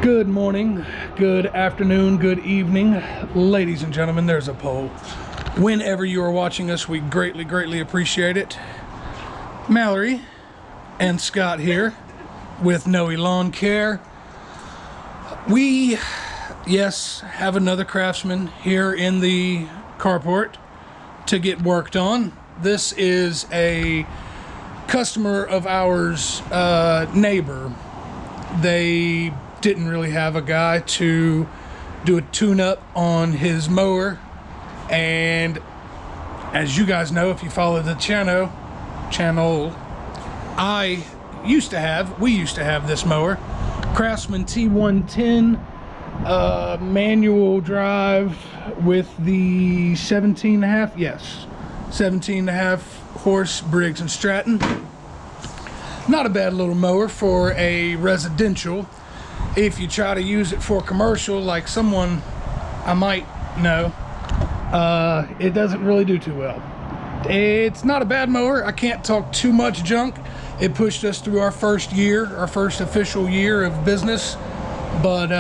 Good morning, good afternoon, good evening, ladies and gentlemen. There's a poll. Whenever you are watching us, we greatly appreciate it. Mallory and Scott here with Nooe Lawn Care. We, yes, have another Craftsman here in the carport to get worked on. This is a customer of ours, neighbor. They didn't really have a guy to do a tune-up on his mower, and as you guys know, if you follow the channel, we used to have this mower, Craftsman T110 manual drive with the 17.5 horse Briggs & Stratton. Not a bad little mower for a residential. If you try to use it for commercial, like someone I might know, it doesn't really do too well. It's not a bad mower. I can't talk too much junk. It pushed us through our first year, our first official year of business. But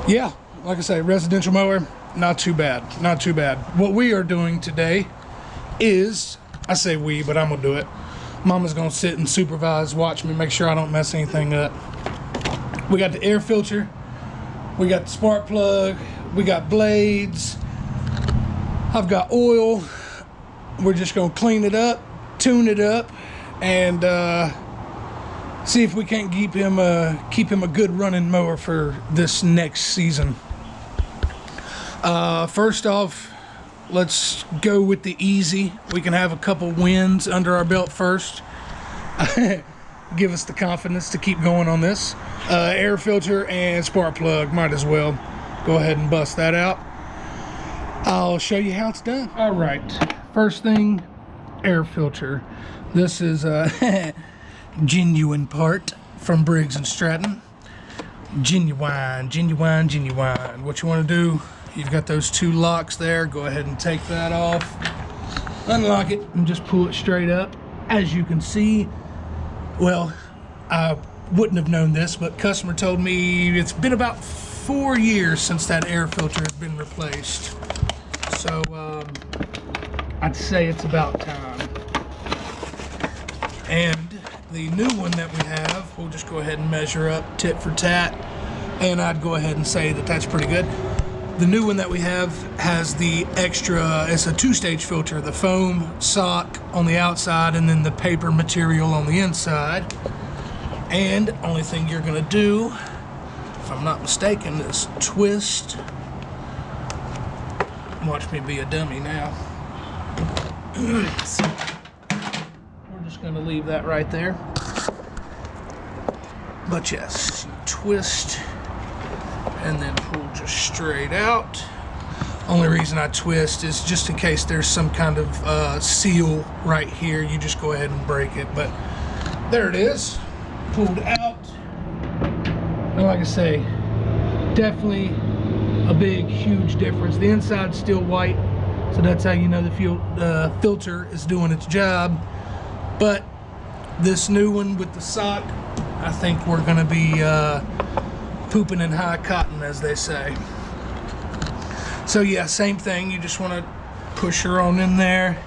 yeah, like I say, residential mower, not too bad, not too bad. What we are doing today is, I say we, but I'm gonna do it. Mama's gonna sit and supervise, watch me, make sure I don't mess anything up. We got the air filter, we got the spark plug, we got blades, I've got oil. We're just gonna clean it up, tune it up, and see if we can't keep him a good running mower for this next season. First off, let's go with the easy. We can have a couple wins under our belt first. Give us the confidence to keep going on this. Air filter and spark plug, might as well go ahead and bust that out. I'll show you how it's done. All right, first thing, air filter. This is a genuine part from Briggs & Stratton. Genuine. What you want to do, you've got those two locks there. Go ahead and take that off. Unlock it and just pull it straight up. As you can see, well, I wouldn't have known this, but customer told me it's been about 4 years since that air filter has been replaced. So I'd say it's about time. And the new one that we have, we'll just go ahead and measure up tit for tat, and I'd go ahead and say that that's pretty good. The new one that we have has the extra, it's a 2-stage filter, the foam sock on the outside and then the paper material on the inside. And only thing you're gonna do, if I'm not mistaken, is twist. Watch me be a dummy now. We're just gonna leave that right there. But yes, twist and then pull just straight out. Only reason I twist is just in case there's some kind of seal right here. You just go ahead and break it. But there it is, pulled out. And like I say, definitely a big, huge difference. The inside's still white, so that's how you know the filter is doing its job. But this new one with the sock, I think we're gonna be pooping in high cotton, as they say. So yeah, same thing. You just want to push her on in there,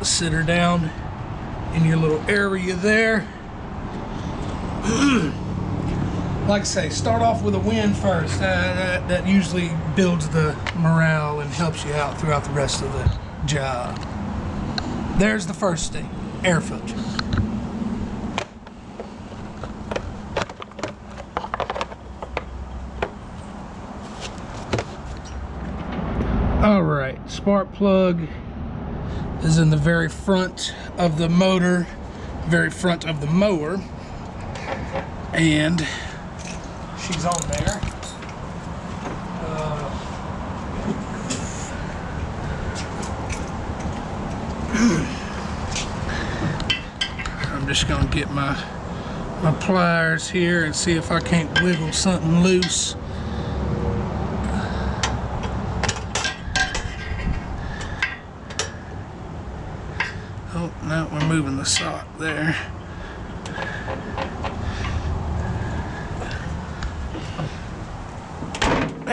sit her down in your little area there. Like I say, start off with a win first. That usually builds the morale and helps you out throughout the rest of the job. There's the first thing, air filter. All right, spark plug is in the very front of the motor, very front of the mower, and she's on there. I'm just gonna get my pliers here and see if I can't wiggle something loose. Oh, now we're moving the sock there.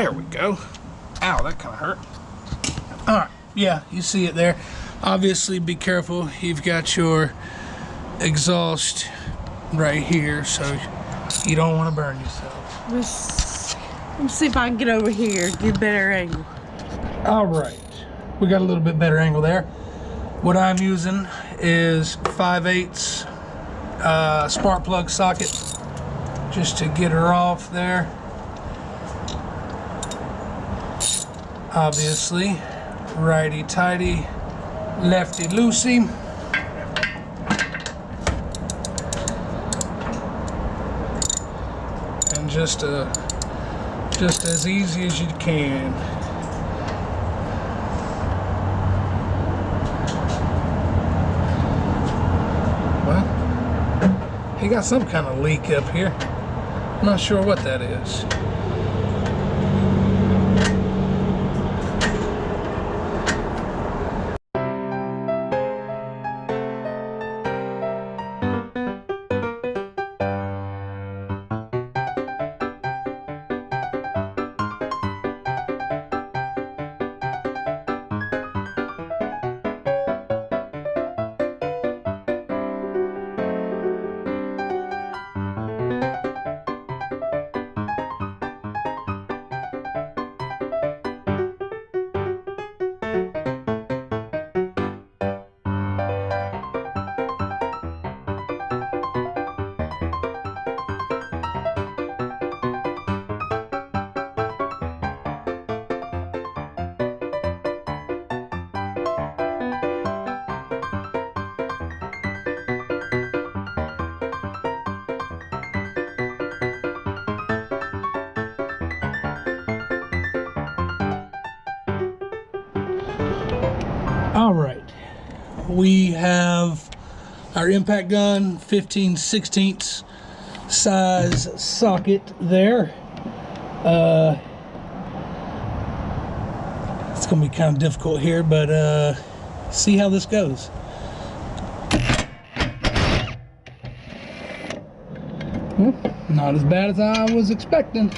There we go. Ow, that kind of hurt. All right, yeah, you see it there. Obviously, be careful. You've got your exhaust right here, so you don't want to burn yourself. Let's see if I can get over here, get a better angle. All right, we got a little bit better angle there. What I'm using is 5/8 spark plug socket just to get her off there. Obviously, righty tighty, lefty loosey. And just as easy as you can. Well, he got some kind of leak up here. I'm not sure what that is. All right, we have our impact gun 15/16 size socket there. It's gonna be kind of difficult here, but see how this goes. Not as bad as I was expecting.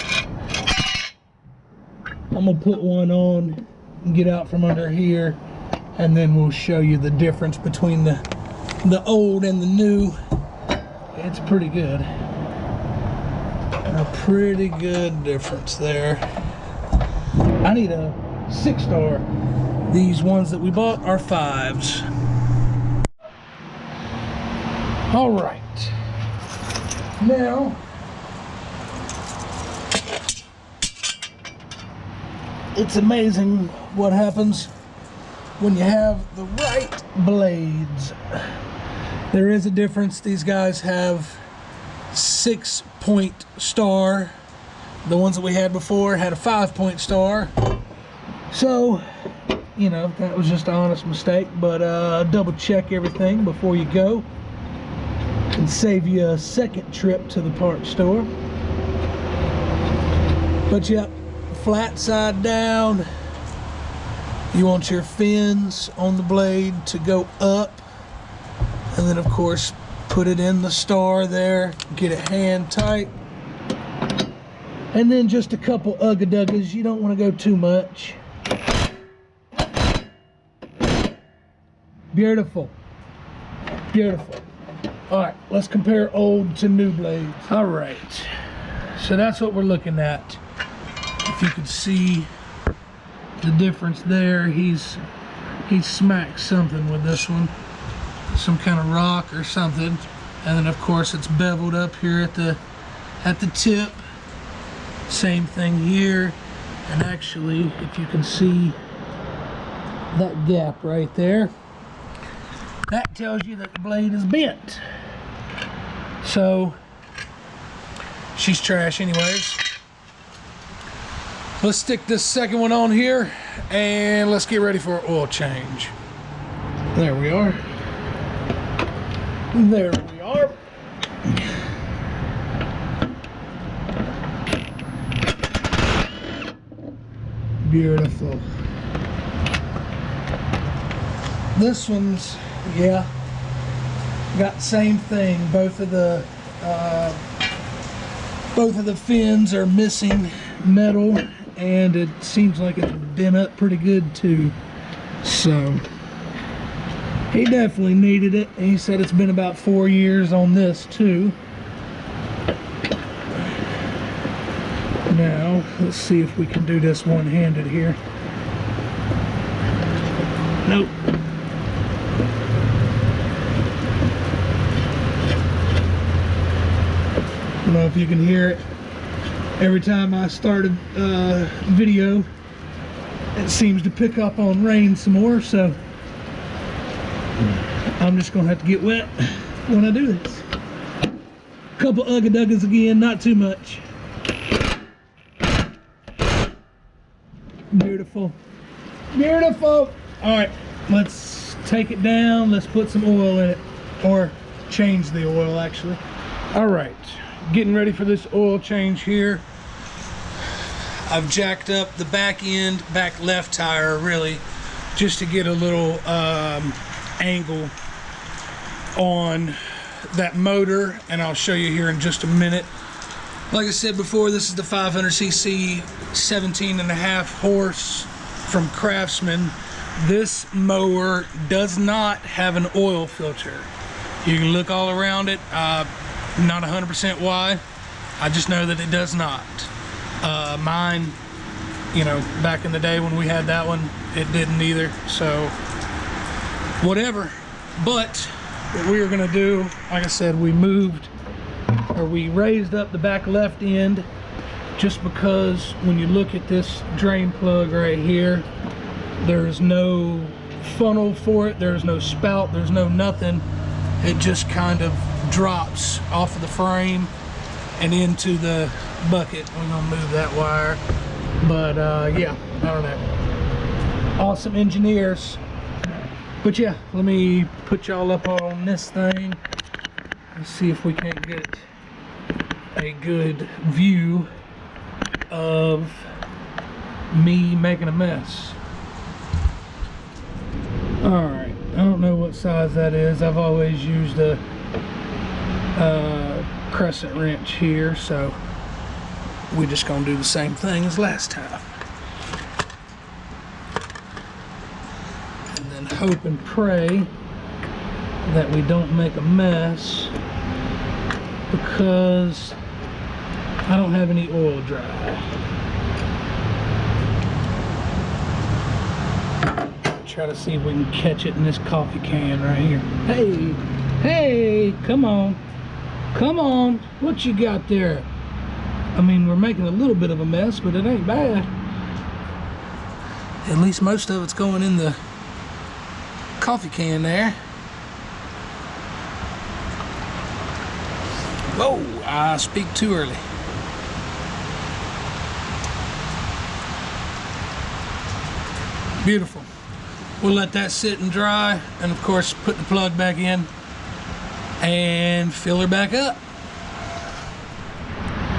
I'm gonna put one on and get out from under here, and then we'll show you the difference between the old and the new. It's pretty good. A pretty good difference there. I need a 6-star. These ones that we bought are 5s. All right. Now, it's amazing what happens when you have the right blades. There is a difference. These guys have 6-point star. The ones that we had before had a 5-point star. So, you know, that was just an honest mistake, but double check everything before you go and save you a second trip to the parts store. But yep, flat side down. You want your fins on the blade to go up, and then of course put it in the star there, get it hand tight, and then just a couple ugga-duggas. You don't want to go too much. Beautiful, beautiful. All right, let's compare old to new blades. All right, so that's what we're looking at. If you could see the difference there, he smacked something with this one, some kind of rock or something, and then of course it's beveled up here at the tip. Same thing here, and actually, if you can see that gap right there, that tells you that the blade is bent. So she's trash anyways. Let's stick this second one on here and let's get ready for an oil change. There we are. There we are. Beautiful. This one's, yeah, got the same thing. Both of the fins are missing metal and it seems like it's been up pretty good too. So he definitely needed it. He said it's been about 4 years on this too. Now let's see if we can do this one-handed here. Nope. I don't know if you can hear it. Every time I start a video, it seems to pick up on rain some more, so I'm just gonna have to get wet when I do this. Couple ugga-duggas again, not too much. Beautiful. Beautiful. All right, let's take it down. Let's put some oil in it, or change the oil actually. All right, getting ready for this oil change here. I've jacked up the back left tire really, just to get a little angle on that motor, and I'll show you here in just a minute. Like I said before, this is the 500cc 17.5 horse from Craftsman. This mower does not have an oil filter. You can look all around it. Not 100% why. I just know that it does not. Mine, you know, back in the day when we had that one, it didn't either. So whatever. But what we were gonna do, like I said, we raised up the back left end, just because when you look at this drain plug right here, there's no funnel for it, there's no spout, there's no nothing. It just kind of drops off of the frame and into the bucket. We're gonna move that wire, but yeah, I don't know. Awesome engineers. But yeah, let me put y'all up on this thing. Let's see if we can't get a good view of me making a mess. All right, I don't know what size that is. I've always used a crescent wrench here, so we're just gonna do the same thing as last time. And then hope and pray that we don't make a mess, because I don't have any oil dry. Try to see if we can catch it in this coffee can right here. Hey, hey, come on. Come on, what you got there? I mean, we're making a little bit of a mess, but it ain't bad. At least most of it's going in the coffee can there. Whoa, I speak too early. Beautiful. We'll let that sit and dry, and of course put the plug back in and fill her back up.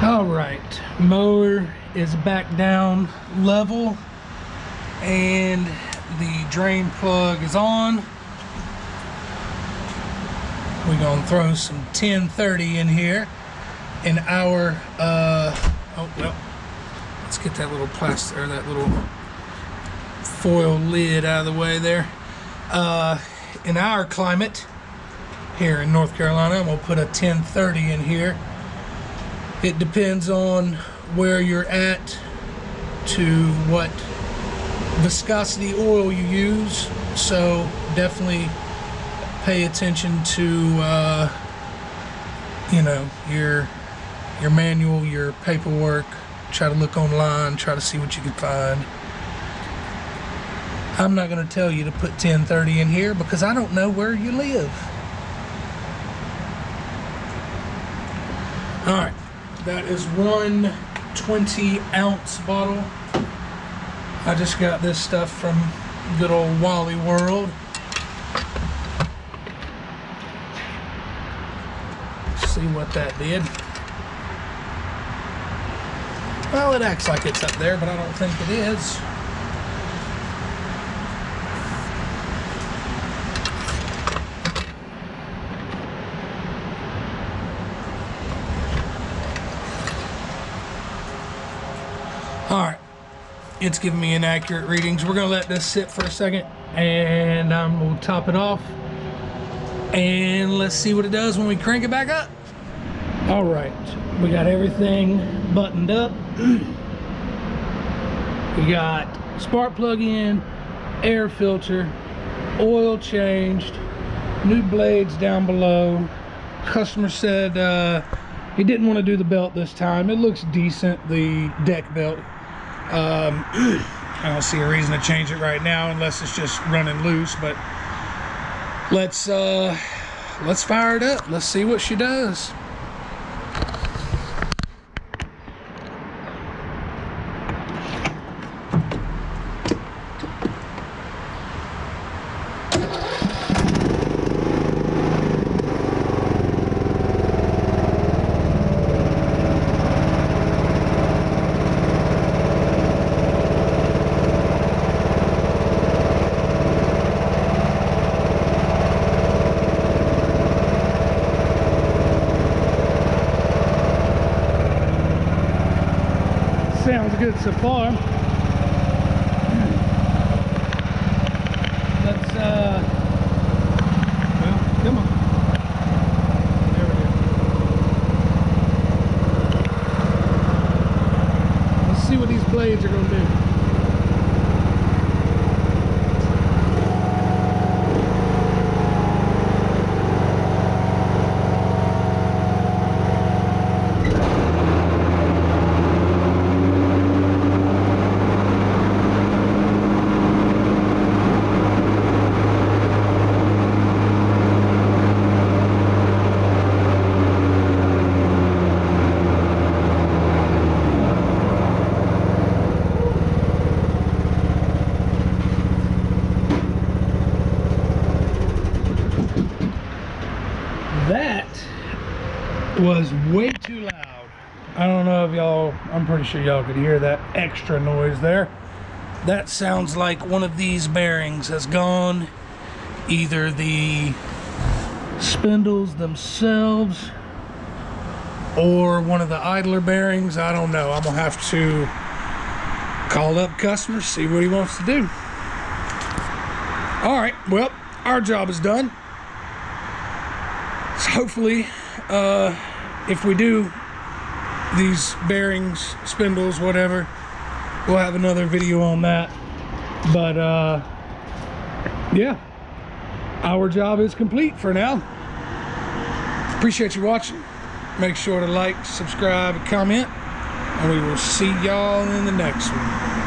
All right, mower is back down level and the drain plug is on. We're gonna throw some 1030 in here in our oh well, let's get that little plastic, or that little foil lid out of the way there. In our climate here in North Carolina, I'm gonna put a 1030 in here. It depends on where you're at to what viscosity oil you use, so definitely pay attention to you know, your manual, your paperwork. Try to look online, try to see what you can find. I'm not going to tell you to put 1030 in here because I don't know where you live. All right, that is one 20-ounce bottle. I just got this stuff from good old Wally World. See what that did. Well, it acts like it's up there, but I don't think it is. All right, it's giving me inaccurate readings. We're gonna let this sit for a second and we'll top it off and let's see what it does when we crank it back up. All right, we got everything buttoned up. We got spark plug in, air filter, oil changed, new blades down below. Customer said he didn't want to do the belt this time. It looks decent, the deck belt. I don't see a reason to change it right now unless it's just running loose, but let's fire it up. Let's see what she does. Sounds good so far. Let's well, come on. There we go. Let's see what these blades are gonna do. That was way too loud. I don't know if y'all, I'm pretty sure y'all could hear that extra noise there. That sounds like one of these bearings has gone, either the spindles themselves or one of the idler bearings. I don't know. I'm gonna have to call up customer, see what he wants to do. All right, well, our job is done. So hopefully, if we do these bearings, spindles, whatever, we'll have another video on that. But yeah, our job is complete for now. Appreciate you watching. Make sure to like, subscribe, and comment, and we will see y'all in the next one.